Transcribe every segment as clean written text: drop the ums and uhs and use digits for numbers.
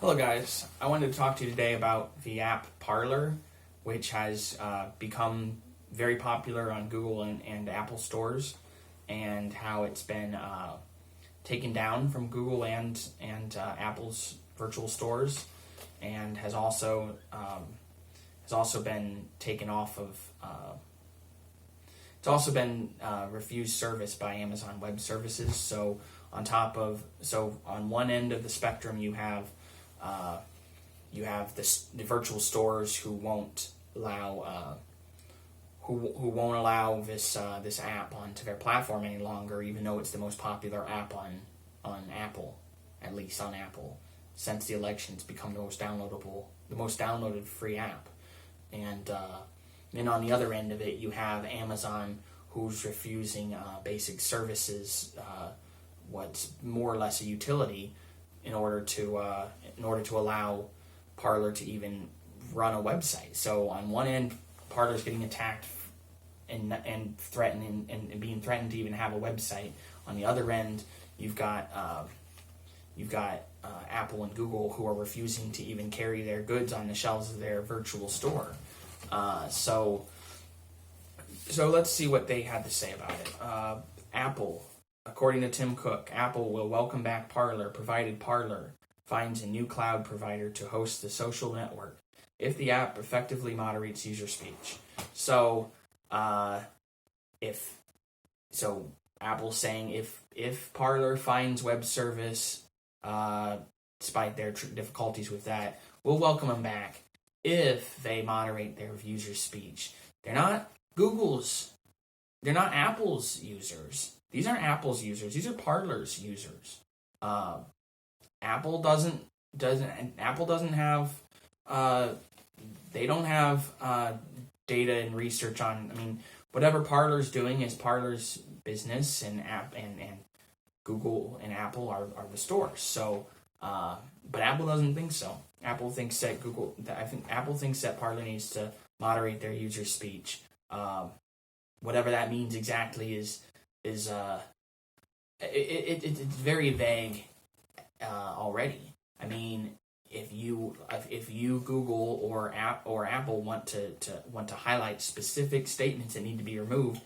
Hello guys, I wanted to talk to you today about the app Parler, which has become very popular on Google and Apple stores, and how it's been taken down from Google and Apple's virtual stores, and has also been taken off of. It's also been refused service by Amazon Web Services. So on one end of the spectrum, you have the virtual stores who won't allow this app onto their platform any longer, even though it's the most popular app on Apple, at least on Apple, since the election. It's become the most downloaded free app. And then on the other end of it, you have Amazon, who's refusing basic services, what's more or less a utility, in order to allow Parler to even run a website. So on one end, Parler's getting attacked and threatened and being threatened to even have a website. On the other end, you've got Apple and Google, who are refusing to even carry their goods on the shelves of their virtual store. So let's see what they had to say about it. Apple, according to Tim Cook, Apple will welcome back Parler, provided Parler finds a new cloud provider to host the social network if the app effectively moderates user speech. So, Apple's saying if Parler finds web service, despite their difficulties with that, we'll welcome them back if they moderate their user speech. They're not Apple's users. These aren't Apple's users. These are Parler's users. Apple doesn't have they don't have data and research on. I mean, whatever Parler's doing is Parler's business, and Google and Apple are the stores. So, but Apple doesn't think so. Apple thinks that Parler needs to moderate their user speech. Whatever that means exactly is it's very vague already. I mean, if you Google or Apple want to highlight specific statements that need to be removed,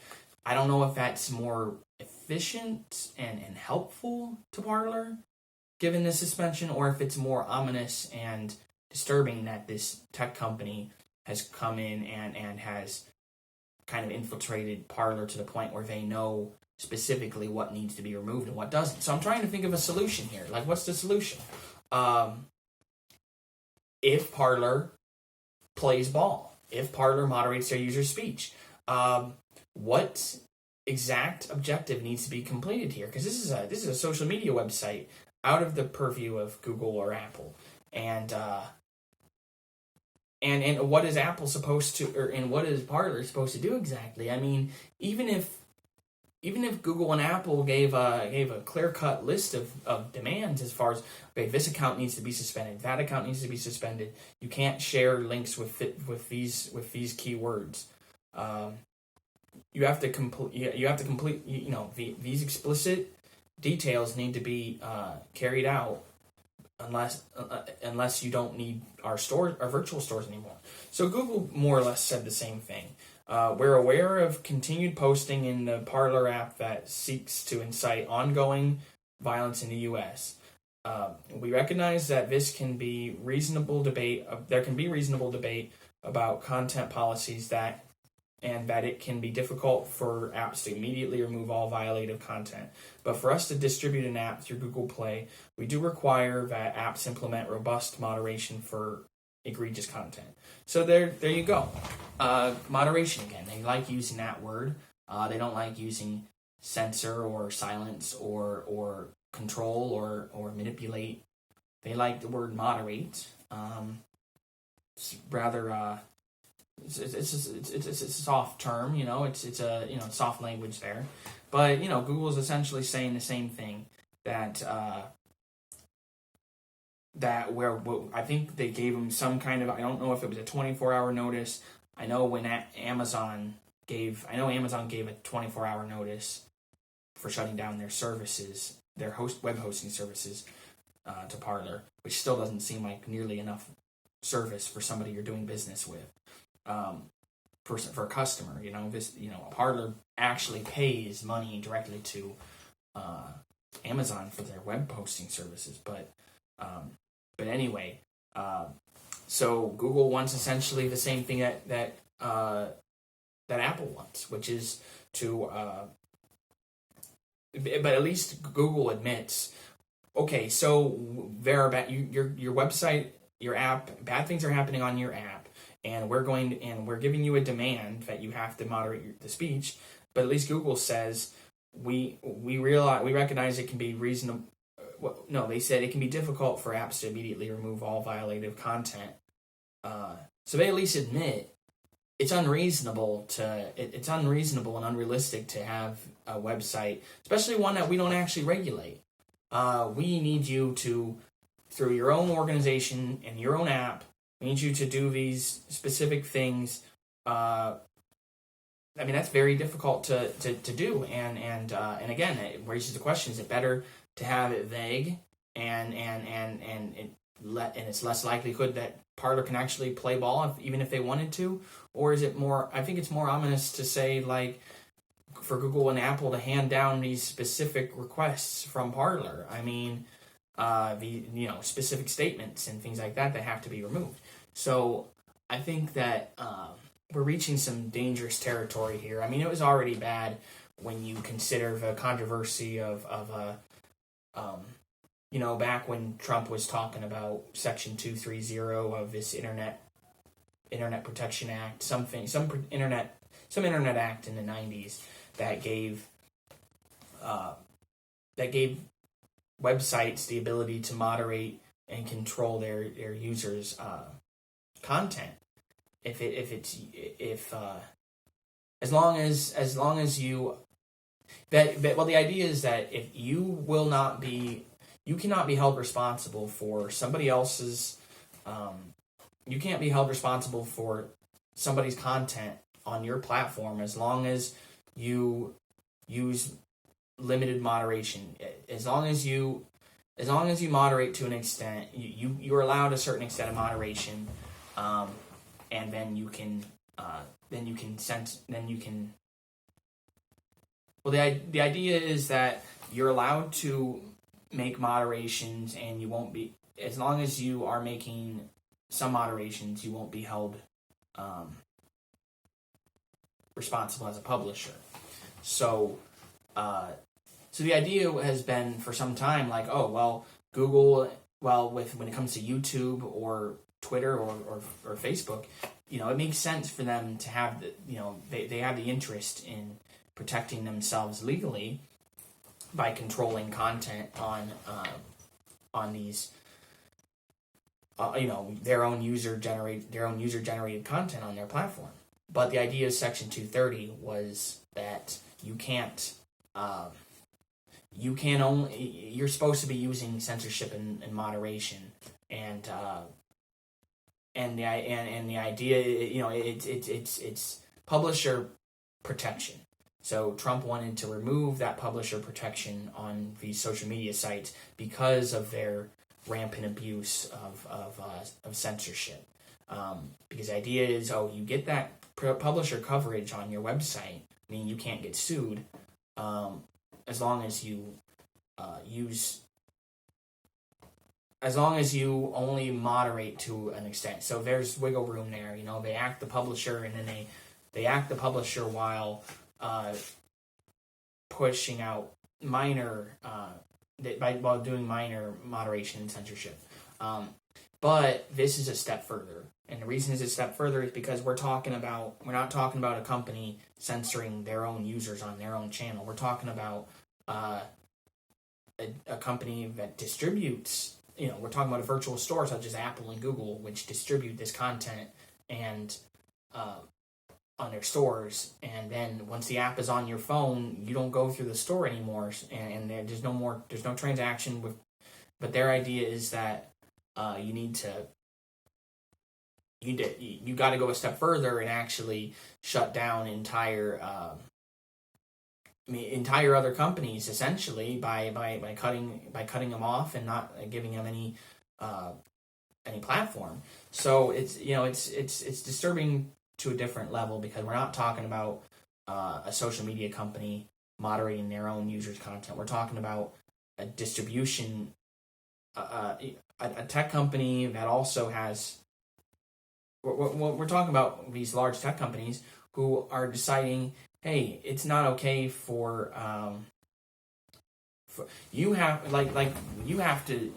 I don't know if that's more efficient and helpful to Parler, given the suspension, or if it's more ominous and disturbing that this tech company has come in and has kind of infiltrated Parler to the point where they know specifically what needs to be removed and what doesn't. So I'm trying to think of a solution here. Like, what's the solution? If Parler plays ball, if Parler moderates their user speech, what exact objective needs to be completed here? Because this is a social media website out of the purview of Google or Apple, and what is Apple supposed to, and what is Parler supposed to do exactly? I mean, even if Google and Apple gave a clear-cut list of demands as far as, okay, this account needs to be suspended, that account needs to be suspended, you can't share links with these keywords. You have to complete. These explicit details need to be carried out, unless you don't need our virtual stores anymore. So Google more or less said the same thing. We're aware of continued posting in the Parler app that seeks to incite ongoing violence in the U.S. We recognize that this can be reasonable debate. There can be reasonable debate about content policies and that it can be difficult for apps to immediately remove all violative content. But for us to distribute an app through Google Play, we do require that apps implement robust moderation for egregious content. So there you go. Moderation again. They like using that word. They don't like using censor or silence or control or manipulate. They like the word moderate. It's rather it's a soft term, it's a soft language there, but Google is essentially saying the same thing, that I think they gave them some kind of, I don't know if it was a 24-hour notice. I know when Amazon gave a 24-hour notice for shutting down their services, their web hosting services. to Parler, which still doesn't seem like nearly enough service for somebody you're doing business with. For a customer, Parler actually pays money directly to Amazon for their web posting services, but anyway, so Google wants essentially the same thing that Apple wants, which is to, but at least Google admits, okay, so there are your website, your app, bad things are happening on your app. And we're giving you a demand that you have to moderate the speech, but at least Google says we recognize it can be reasonable. Well, no, they said it can be difficult for apps to immediately remove all violative content. So they at least admit it's unreasonable and unrealistic to have a website, especially one that we don't actually regulate. We need you to, through your own organization and your own app. We need you to do these specific things. That's very difficult to do, and again, it raises the question: is it better to have it vague and it's less likelihood that Parler can actually play ball even if they wanted to, or is it more? I think it's more ominous to say, like, for Google and Apple to hand down these specific requests from Parler. Specific statements and things like that have to be removed. So I think that we're reaching some dangerous territory here. It was already bad when you consider the controversy of back when Trump was talking about Section 230 of this Internet Protection Act, some Internet Act in the 90s that gave websites the ability to moderate and control their users' content. As long as you the idea is that if you cannot be held responsible for somebody else's you can't be held responsible for somebody's content on your platform as long as you use limited moderation. As long as you moderate to an extent, you're allowed a certain extent of moderation, and then you can the idea is that you're allowed to make moderations, and you won't be, as long as you are making some moderations, you won't be held responsible as a publisher. So the idea has been for some time, like, oh, well, Google, when it comes to YouTube or Twitter or Facebook, it makes sense for them to have they have the interest in protecting themselves legally by controlling content on these their own user generated content on their platform. But the idea of Section 230 was that you're supposed to be using censorship and moderation, and the idea, it's publisher protection. So Trump wanted to remove that publisher protection on these social media sites because of their rampant abuse of censorship. Because the idea is, you get that publisher coverage on your website, you can't get sued, as long as you only moderate to an extent. So there's wiggle room there. They act the publisher, and then they act the publisher while pushing out minor while doing minor moderation and censorship. But this is a step further. And the reason it's a step further is because we're not talking about a company censoring their own users on their own channel. We're talking about a company that distributes, we're talking about a virtual store such as Apple and Google, which distribute this content and on their stores. And then once the app is on your phone, you don't go through the store anymore, and there's no transaction with. But their idea is that you got to go a step further and actually shut down entire entire other companies essentially by cutting them off and not giving them any platform. So it's disturbing to a different level, because we're not talking about a social media company moderating their own users' content. We're talking about a distribution, a tech company that also has. We're talking about these large tech companies who are deciding, hey, it's not okay for you have you have to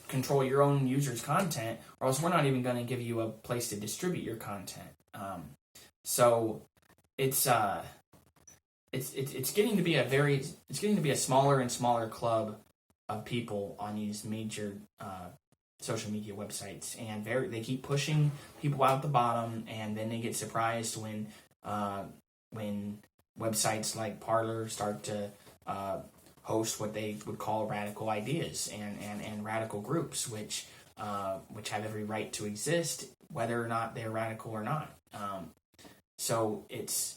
control your own users' content, or else we're not even going to give you a place to distribute your content. So it's getting to be a smaller and smaller club of people on these major social media websites, and they keep pushing people out the bottom, and then they get surprised when websites like Parler start to host what they would call radical ideas and radical groups, which have every right to exist, whether or not they're radical or not. So it's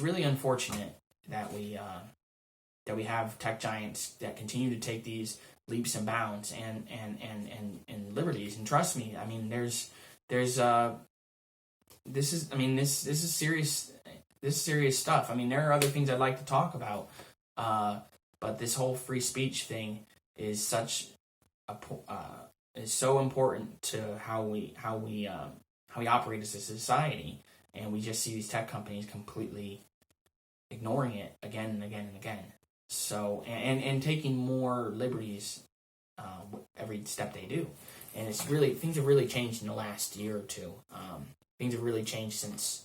really unfortunate that we have tech giants that continue to take these leaps and bounds and liberties. And trust me, I mean, this is serious stuff. I mean, there are other things I'd like to talk about, but this whole free speech thing is is so important to how we operate as a society, and we just see these tech companies completely ignoring it again and again and again. So and taking more liberties every step they do, and things have really changed in the last year or two. Things have really changed since.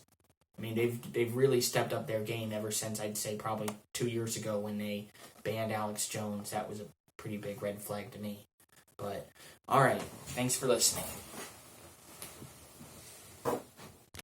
I mean, they've really stepped up their game ever since, I'd say, probably 2 years ago when they banned Alex Jones. That was a pretty big red flag to me. But all right, thanks for listening.